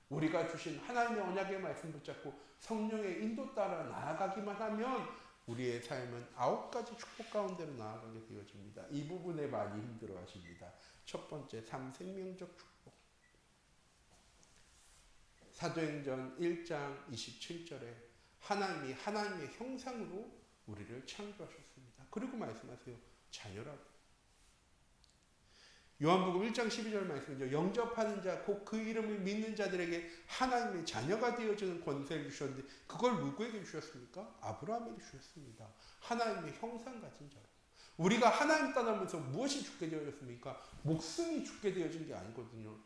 우리가 주신 하나님의 언약의 말씀 붙잡고 성령의 인도 따라 나아가기만 하면 우리의 삶은 9가지 축복 가운데로 나아가게 되어집니다. 이 부분에 많이 힘들어 하십니다. 첫 번째, 3. 생명적 축복. 사도행전 1장 27절에 하나님이 하나님의 형상으로 우리를 창조하셨습니다. 그리고 말씀하세요. 자녀라고. 요한복음 1장 12절 말씀이죠. 영접하는 자, 곧 그 이름을 믿는 자들에게 하나님의 자녀가 되어주는 권세를 주셨는데 그걸 누구에게 주셨습니까? 아브라함에게 주셨습니다. 하나님의 형상 가진 자로. 우리가 하나님 떠나면서 무엇이 죽게 되어졌습니까? 목숨이 죽게 되어진 게 아니거든요.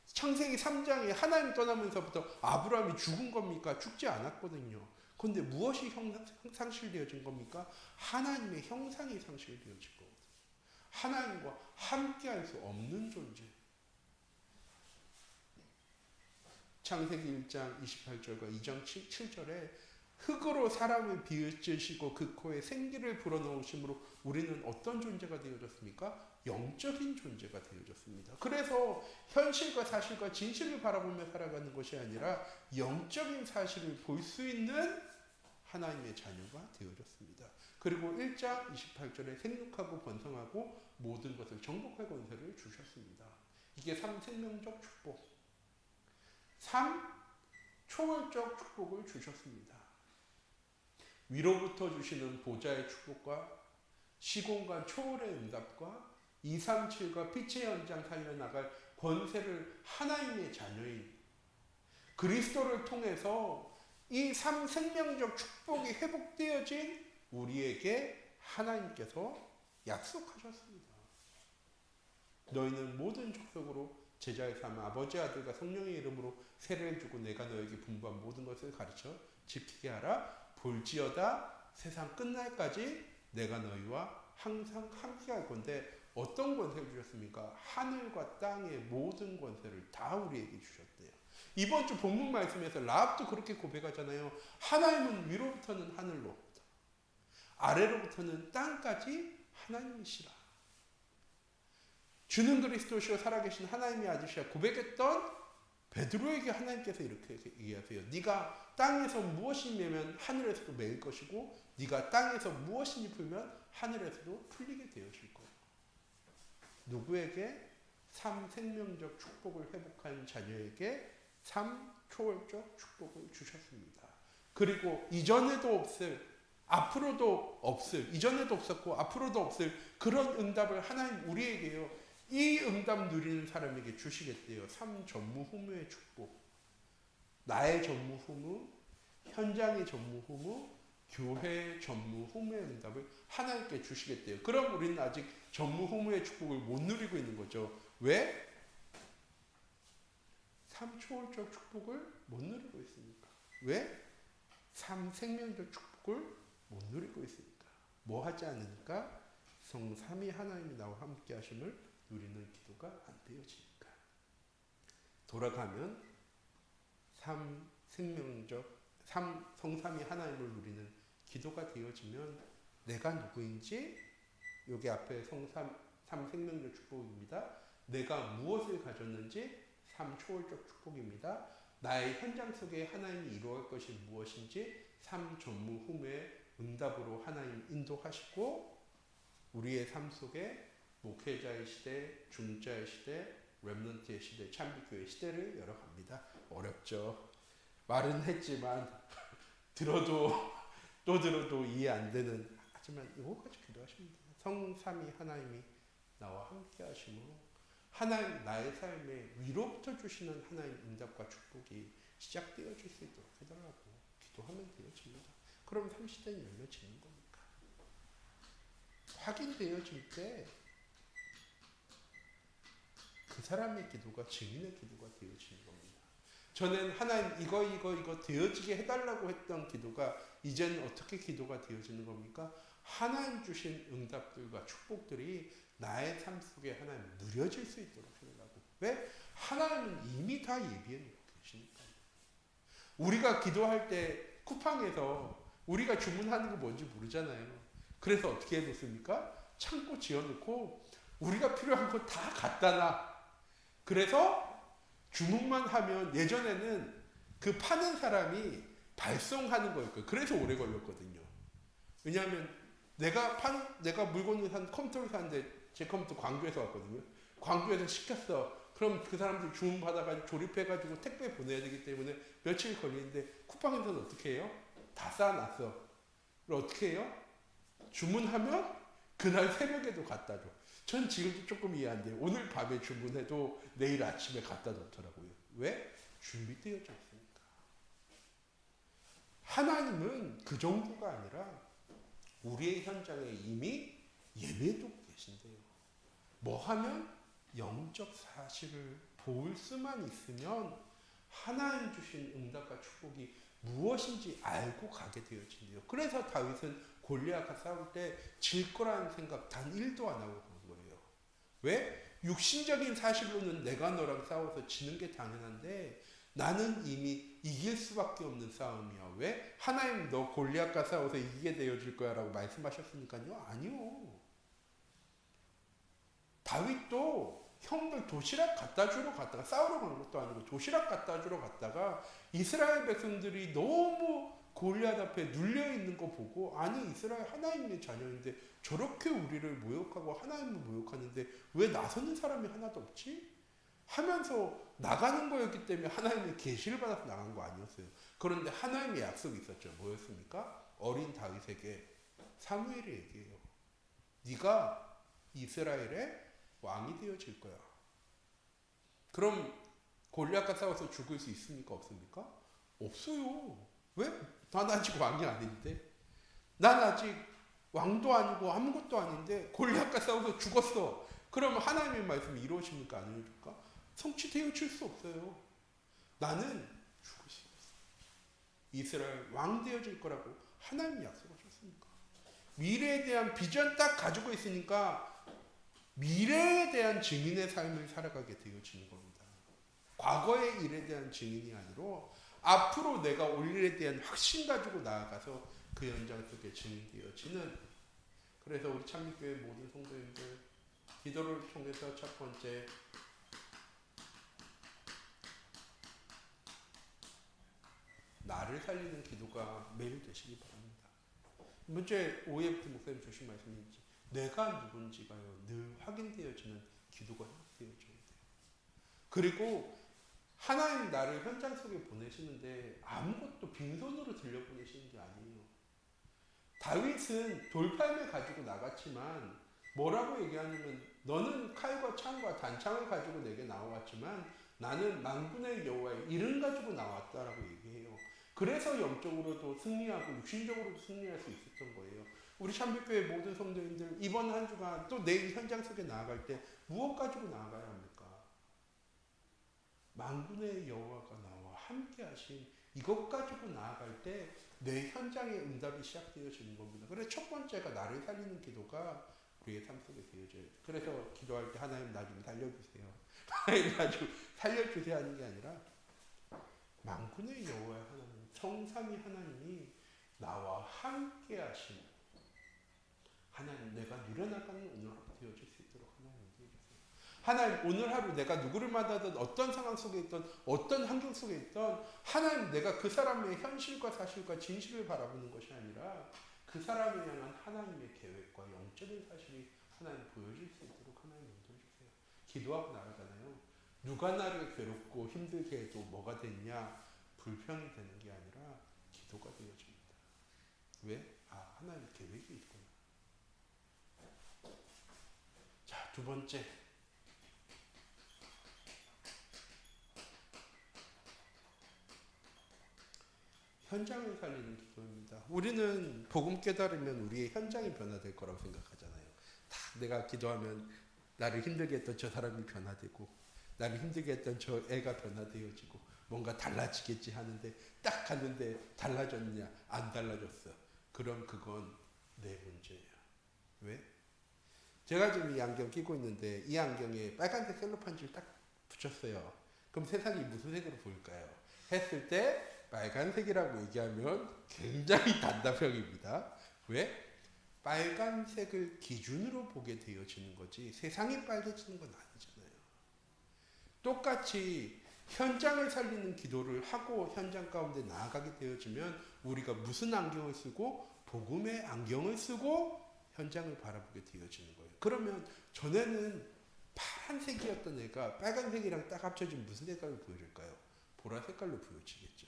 창세기 3장에 하나님 떠나면서부터 아브라함이 죽은 겁니까? 죽지 않았거든요. 그런데 무엇이 상실되어진 겁니까? 하나님의 형상이 상실되어진 거거든요. 하나님과 함께할 수 없는 존재. 창세기 1장 28절과 2장 7절에 흙으로 사람을 비으시고 그 코에 생기를 불어넣으심으로 우리는 어떤 존재가 되어졌습니까? 영적인 존재가 되어졌습니다. 그래서 현실과 사실과 진실을 바라보며 살아가는 것이 아니라 영적인 사실을 볼 수 있는 하나님의 자녀가 되어졌습니다. 그리고 1장 28절에 생육하고 번성하고 모든 것을 정복할 권세를 주셨습니다. 이게 3. 생명적 축복. 3. 초월적 축복을 주셨습니다. 위로부터 주시는 보좌의 축복과 시공간 초월의 응답과 237과 빛의 연장 살려나갈 권세를 하나님의 자녀인 그리스도를 통해서 이 3. 생명적 축복이 회복되어진 우리에게 하나님께서 약속하셨습니다. 너희는 모든 족속으로 제자의 삼아 아버지 아들과 성령의 이름으로 세례를 주고 내가 너에게 분부한 모든 것을 가르쳐 지키게 하라. 볼지어다 세상 끝날까지 내가 너희와 항상 함께 할 건데 어떤 권세를 주셨습니까? 하늘과 땅의 모든 권세를 다 우리에게 주셨대요. 이번 주 본문 말씀에서 라합도 그렇게 고백하잖아요. 하나님은 위로부터는 하늘로부터 아래로부터는 땅까지 하나님이시라. 주는 그리스도시요 살아계신 하나님의 아들이시라 고백했던 베드로에게 하나님께서 이렇게 얘기하세요. 네가 땅에서 무엇이 매면 하늘에서도 매일 것이고 네가 땅에서 무엇이니 풀면 하늘에서도 풀리게 되어질 거예요. 누구에게? 삼생명적 축복을 회복한 자녀에게 삼초월적 축복을 주셨습니다. 그리고 이전에도 없을, 앞으로도 없을, 이전에도 없었고 앞으로도 없을 그런 응답을 하나님 우리에게요, 이 응답 누리는 사람에게 주시겠대요. 삼전무후무의 축복. 나의 전무후무, 현장의 전무후무, 교회의 전무후무의 응답을 하나님께 주시겠대요. 그럼 우리는 아직 전무후무의 축복을 못 누리고 있는 거죠. 왜? 삼초월적 축복을 못 누리고 있으니까. 왜? 삼생명적 축복을 못 누리고 있으니까. 뭐 하지 않으니까? 성삼위 하나님이 나와 함께 하심을 누리는 기도가 안 되어지니까. 돌아가면 성삼위 하나님을 누리는 기도가 되어지면 내가 누구인지, 여기 앞에 삼생명적 축복입니다. 내가 무엇을 가졌는지 삼초월적 축복입니다. 나의 현장 속에 하나님이 이루어갈 것이 무엇인지 삼전무후무의 응답으로 하나님 인도하시고 우리의 삶 속에 목회자의 시대, 중자의 시대, 렘넌트의 시대, 참비교회 시대를 열어갑니다. 어렵죠. 말은 했지만 들어도 또 들어도 이해 안 되는, 하지만 이거까지 기도하시면 돼요. 성삼위 하나님이 나와 함께 하심으로 하나님 나의 삶에 위로부터 주시는 하나님 응답과 축복이 시작되어질 수 있도록 해달라고 기도하면 되어집니다. 그럼 30대는 열려지는 겁니까? 확인되어질 때 그 사람의 기도가 증인의 기도가 되어지는 겁니다. 저는 하나님 이거 되어지게 해달라고 했던 기도가 이제는 어떻게 기도가 되어지는 겁니까? 하나님 주신 응답들과 축복들이 나의 삶 속에 하나님 누려질 수 있도록 해달라고. 왜? 하나님은 이미 다 예비해 놓고 계시니까. 우리가 기도할 때 쿠팡에서 우리가 주문하는 거 뭔지 모르잖아요. 그래서 어떻게 해놓습니까? 창고 지어놓고 우리가 필요한 거 다 갖다 놔. 그래서 주문만 하면, 예전에는 그 파는 사람이 발송하는 거였고요. 그래서 오래 걸렸거든요. 왜냐하면 내가 물건을 산 컴퓨터를 샀는데 제 컴퓨터 광주에서 왔거든요. 광주에서 시켰어. 그럼 그 사람들 주문 받아가지고 조립해가지고 택배 보내야 되기 때문에 며칠 걸리는데 쿠팡에서는 어떻게 해요? 다 쌓아놨어. 그럼 어떻게 해요? 주문하면 그날 새벽에도 갖다 줘. 전 지금도 조금 이해 안 돼요. 오늘 밤에 주문해도 내일 아침에 갖다 놓더라고요. 왜? 준비되어져 있으니까. 하나님은 그 정도가 아니라 우리의 현장에 이미 예배해두고 계신데요. 뭐 하면? 영적 사실을 볼 수만 있으면 하나님 주신 응답과 축복이 무엇인지 알고 가게 되어진대요. 그래서 다윗은 골리앗과 싸울 때 질 거라는 생각 단 1도 안 하고 그런 거예요. 왜? 육신적인 사실로는 내가 너랑 싸워서 지는 게 당연한데 나는 이미 이길 수밖에 없는 싸움이야. 왜? 하나님 너 골리앗과 싸워서 이기게 되어질 거야 라고 말씀하셨으니까요. 아니요. 다윗도 형들 도시락 갖다 주러 갔다가, 싸우러 가는 것도 아니고 도시락 갖다 주러 갔다가 이스라엘 백성들이 너무 골리앗 앞에 눌려 있는 거 보고, 아니 이스라엘 하나님의 자녀인데 저렇게 우리를 모욕하고 하나님을 모욕하는데 왜 나서는 사람이 하나도 없지? 하면서 나가는 거였기 때문에 하나님의 계시를 받아서 나간 거 아니었어요. 그런데 하나님의 약속이 있었죠. 뭐였습니까? 어린 다윗에게 사무엘이 얘기해요. 네가 이스라엘의 왕이 되어질 거야. 그럼 골리앗과 싸워서 죽을 수 있습니까? 없습니까? 없어요. 왜? 난 아직 왕이 아닌데. 난 아직 왕도 아니고 아무것도 아닌데 골리앗과 싸워서 죽었어. 그럼 하나님의 말씀이 이루어집니까? 안 이루어질까? 성취되어질 수 없어요. 나는 죽을 수 없어. 이스라엘 왕 되어질 거라고 하나님이 약속하셨으니까. 미래에 대한 비전 딱 가지고 있으니까 미래에 대한 증인의 삶을 살아가게 되어지는 겁니다. 과거의 일에 대한 증인이 아니라 앞으로 내가 올 일에 대한 확신 가지고 나아가서 그 현장 속에 증인되어지는. 그래서 우리 참미교회 모든 성도님들 기도를 통해서 첫 번째, 나를 살리는 기도가 매일 되시기 바랍니다. 문제 5회부터 목사님 주신 말씀인지 내가 누군지가요 늘 확인되어지는 기도가 되어져야 돼요. 그리고 하나님 나를 현장 속에 보내시는데 아무것도 빈손으로 들려보내시는 게 아니에요. 다윗은 돌팔매 가지고 나갔지만 뭐라고 얘기하냐면 너는 칼과 창과 단창을 가지고 내게 나와왔지만 나는 만군의 여호와의 이름 가지고 나왔다라고 얘기해요. 그래서 영적으로도 승리하고 육신적으로도 승리할 수 있었던 거예요. 우리 참빛교회 모든 성도님들 이번 한 주간 또 내일 현장 속에 나아갈 때 무엇 가지고 나아가야 합니까? 만군의 여호와가 나와 함께 하신 이것 가지고 나아갈 때 내 현장의 응답이 시작되어지는 겁니다. 그래서 첫 번째가 나를 살리는 기도가 우리의 삶 속에 되어져야 돼요. 그래서 기도할 때 하나님 나 좀 살려주세요. 하나님 나 좀 살려주세요 하는 게 아니라 만군의 여호와의 하나님, 성삼위 하나님이 나와 함께 하신 하나님, 내가 누려나가는 오늘 하루 되어질 수 있도록 하나님 도와주세요. 하나님, 오늘 하루 내가 누구를 만나든 어떤 상황 속에 있든 어떤 환경 속에 있든 하나님, 내가 그 사람의 현실과 사실과 진실을 바라보는 것이 아니라 그 사람을 향한 하나님의 계획과 영적인 사실이 하나님 보여질 수 있도록 하나님 도와주세요. 기도하고 나가잖아요. 누가 나를 괴롭고 힘들게 해도 뭐가 됐냐? 불평이 되는 게 아니라 기도가 되어집니다. 왜? 아, 하나님 계획이 있구나. 자, 두 번째. 현장을 살리는 기도입니다. 우리는 복음 깨달으면 우리의 현장이 변화될 거라고 생각하잖아요. 다 내가 기도하면 나를 힘들게 했던 저 사람이 변화되고 나를 힘들게 했던 저 애가 변화되어지고 뭔가 달라지겠지 하는데 딱 갔는데 달라졌냐? 안 달라졌어. 그럼 그건 내 문제예요. 왜? 제가 지금 이 안경 끼고 있는데 이 안경에 빨간색 셀로판지를 딱 붙였어요. 그럼 세상이 무슨 색으로 보일까요? 했을 때 빨간색이라고 얘기하면 굉장히 단답형입니다. 왜? 빨간색을 기준으로 보게 되어지는 거지 세상이 빨개지는 건 아니잖아요. 똑같이 현장을 살리는 기도를 하고 현장 가운데 나아가게 되어지면 우리가 무슨 안경을 쓰고 복음의 안경을 쓰고 현장을 바라보게 되어지는 거예요. 그러면 전에는 파란색이었던 애가 빨간색이랑 딱 합쳐지면 무슨 색깔로 보여질까요? 보라색깔로 보여지겠죠.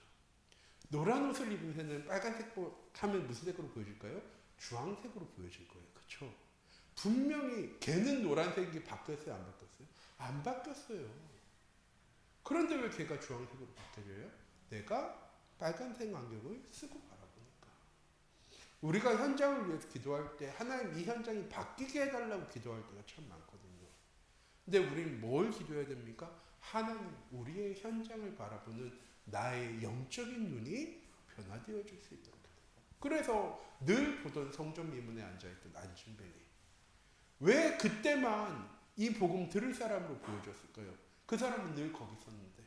노란 옷을 입은 애는 빨간색 하면 무슨 색으로 보여질까요? 주황색으로 보여질 거예요. 그렇죠? 분명히 걔는 노란색이 바뀌었어요? 안 바뀌었어요? 안 바뀌었어요. 그런데 왜 걔가 주황색으로 바뀌어져요? 내가 빨간색 안경을 쓰고 바라보니까. 우리가 현장을 위해서 기도할 때 하나님 이 현장이 바뀌게 해달라고 기도할 때가 참 많거든요. 근데 우리는 뭘 기도해야 됩니까? 하나님 우리의 현장을 바라보는 나의 영적인 눈이 변화되어질 수 있도록. 그래서 늘 보던 성전 미문에 앉아있던 안진뱅이 왜 그때만 이 복음 들을 사람으로 보여줬을까요? 그 사람은 늘 거기 있었는데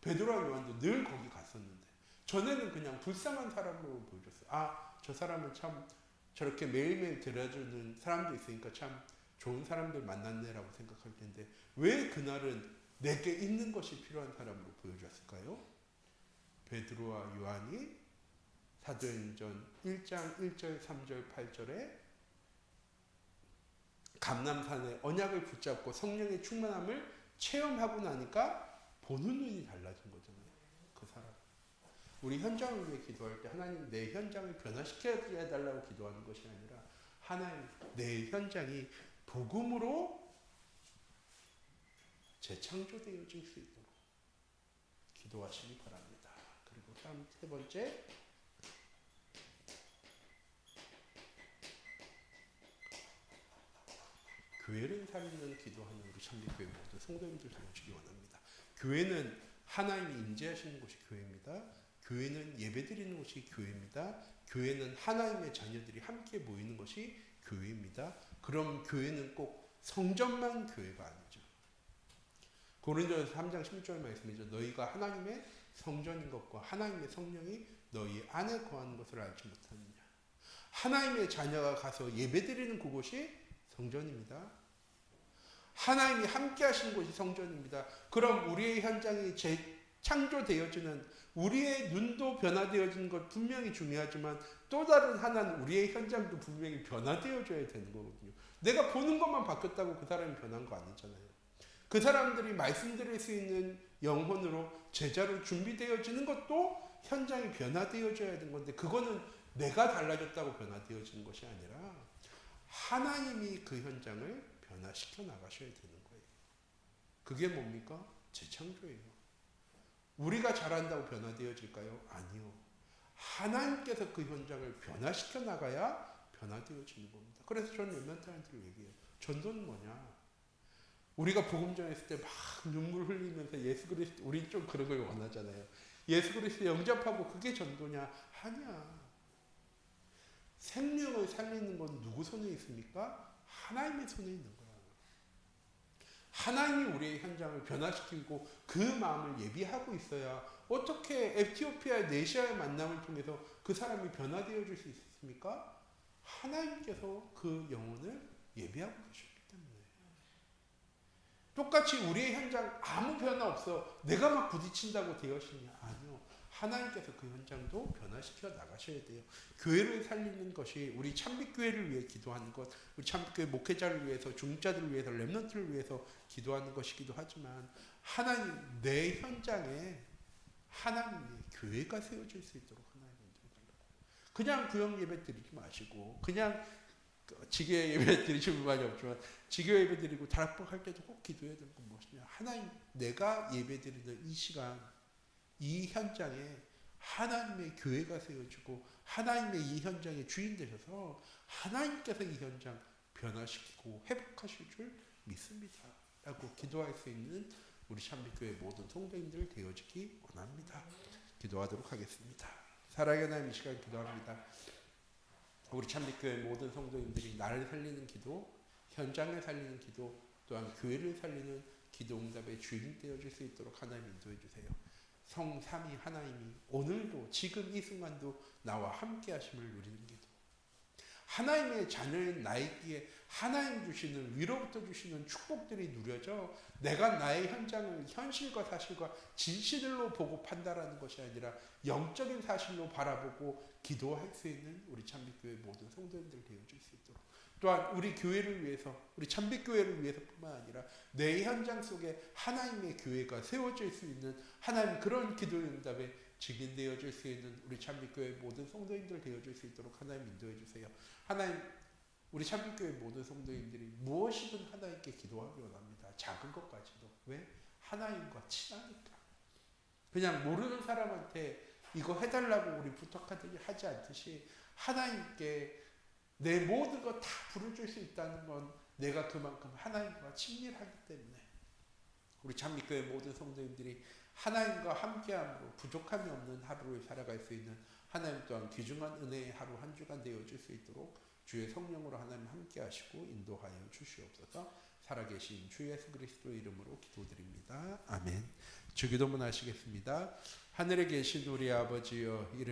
베드로와 요한도 늘 거기 갔었는데 전에는 그냥 불쌍한 사람으로 보여줬어요. 아, 저 사람은 참 저렇게 매일매일 들여주는 사람도 있으니까 참 좋은 사람들 만났네라고 생각할 텐데 왜 그날은 내게 있는 것이 필요한 사람으로 보여줬을까요? 베드로와 요한이 사도행전 1장 1절 3절 8절에 감람산의 언약을 붙잡고 성령의 충만함을 체험하고 나니까 보는 눈이 달라진 거잖아요. 그 사람. 우리 현장을 위해 기도할 때 하나님 내 현장을 변화시켜달라고 기도하는 것이 아니라 하나님 내 현장이 복음으로 재창조되어질 수 있도록 기도하시기 바랍니다. 그리고 세 번째 교회를 살리는 기도하는 우리 참빛교회 모든 성도님들 되시기 원합니다. 교회는 하나님이 임재하시는 곳이 교회입니다. 교회는 예배드리는 곳이 교회입니다. 교회는 하나님의 자녀들이 함께 모이는 것이 교회입니다. 그럼 교회는 꼭 성전만 교회가 아니죠. 고린도전서 3장 16절 말씀이죠. 너희가 하나님의 성전인 것과 하나님의 성령이 너희 안에 거하는 것을 알지 못하느냐. 하나님의 자녀가 가서 예배드리는 그곳이 성전입니다. 하나님이 함께 하신 곳이 성전입니다. 그럼 우리의 현장이 재창조되어지는, 우리의 눈도 변화되어지는 것 분명히 중요하지만 또 다른 하나는 우리의 현장도 분명히 변화되어져야 되는 거거든요. 내가 보는 것만 바뀌었다고 그 사람이 변한 거 아니잖아요. 그 사람들이 말씀 드릴 수 있는 영혼으로 제자로 준비되어지는 것도 현장이 변화되어져야 되는 건데, 그거는 내가 달라졌다고 변화되어지는 것이 아니라 하나님이 그 현장을 변화시켜 나가셔야 되는 거예요. 그게 뭡니까? 재창조예요. 우리가 잘한다고 변화되어질까요? 아니요. 하나님께서 그 현장을 변화시켜 나가야 변화되어지는 겁니다. 그래서 저는 렘넌트한테 얘기해요. 전도는 뭐냐? 우리가 복음 전했을 때 막 눈물 흘리면서 예수 그리스도, 우린 좀 그런 걸 원하잖아요. 예수 그리스도 영접하고 그게 전도냐? 아니야. 생명을 살리는 건 누구 손에 있습니까? 하나님의 손에 있는 거야. 하나님이 우리의 현장을 변화시키고 그 마음을 예비하고 있어야 어떻게 에티오피아의 네시아의 만남을 통해서 그 사람이 변화되어질 수 있습니까? 하나님께서 그 영혼을 예비하고 계셨기 때문에. 똑같이 우리의 현장 아무 변화 없어. 내가 막 부딪힌다고 되어지냐? 아니요. 하나님께서 그 현장도 변화시켜 나가셔야 돼요. 교회를 살리는 것이, 우리 참빛교회를 위해 기도하는 것, 우리 참빛교회 목회자를 위해서, 중자들을 위해서, 렘넌트를 위해서 기도하는 것이기도 하지만, 하나님, 내 현장에 하나님의 교회가 세워질 수 있도록 하나님 인도해달라고. 그냥 구역 예배 드리지 마시고, 그냥 지교 예배 드리시는 분이 없지만 지교 예배 드리고 다락방 할 때도 꼭 기도해야 되는 건 무엇이냐? 하나님, 내가 예배 드리는 이 시간, 이 현장에 하나님의 교회가 세워지고 하나님의 이 현장의 주인 되셔서 하나님께서 이 현장 변화시키고 회복하실 줄 믿습니다 라고 기도할 수 있는 우리 참빛교회 모든 성도님들 되어지기 원합니다. 기도하도록 하겠습니다. 사랑의 하나님, 이 시간 기도합니다. 우리 참빛교회 모든 성도님들이 나를 살리는 기도, 현장을 살리는 기도, 또한 교회를 살리는 기도 응답의 주인 되어질 수 있도록 하나님 인도해 주세요. 성삼위 하나님이 오늘도, 지금 이 순간도 나와 함께 하심을 누리는 기도, 하나님의 자녀인 나에게 하나님 주시는, 위로부터 주시는 축복들이 누려져 내가 나의 현장을 현실과 사실과 진실로 보고 판단하는 것이 아니라 영적인 사실로 바라보고 기도할 수 있는 우리 참빛교회 모든 성도님들 되어줄 수 있도록, 또한 우리 교회를 위해서, 우리 참빛교회를 위해서뿐만 아니라 내 현장 속에 하나님의 교회가 세워질 수 있는 하나님, 그런 기도 응답에 증인되어질 수 있는 우리 참빛교회 모든 성도님들 되어줄 수 있도록 하나님 인도해 주세요. 하나님, 우리 참빛교회 모든 성도님들이 무엇이든 하나님께 기도하기 원합니다. 작은 것까지도. 왜? 하나님과 친하니까. 그냥 모르는 사람한테 이거 해달라고 우리 부탁하지 않듯이 하나님께 내 모든 것 다 부르줄 수 있다는 건 내가 그만큼 하나님과 친밀하기 때문에 우리 참빛교회 모든 성도님들이 하나님과 함께함으로 부족함이 없는 하루를 살아갈 수 있는, 하나님 또한 귀중한 은혜의 하루 한 주간 되어줄 수 있도록 주의 성령으로 하나님 함께 하시고 인도하여 주시옵소서. 살아계신 주 예수 그리스도의 이름으로 기도드립니다. 아멘. 주기도문 하시겠습니다. 하늘에 계신 우리 아버지여, 이름이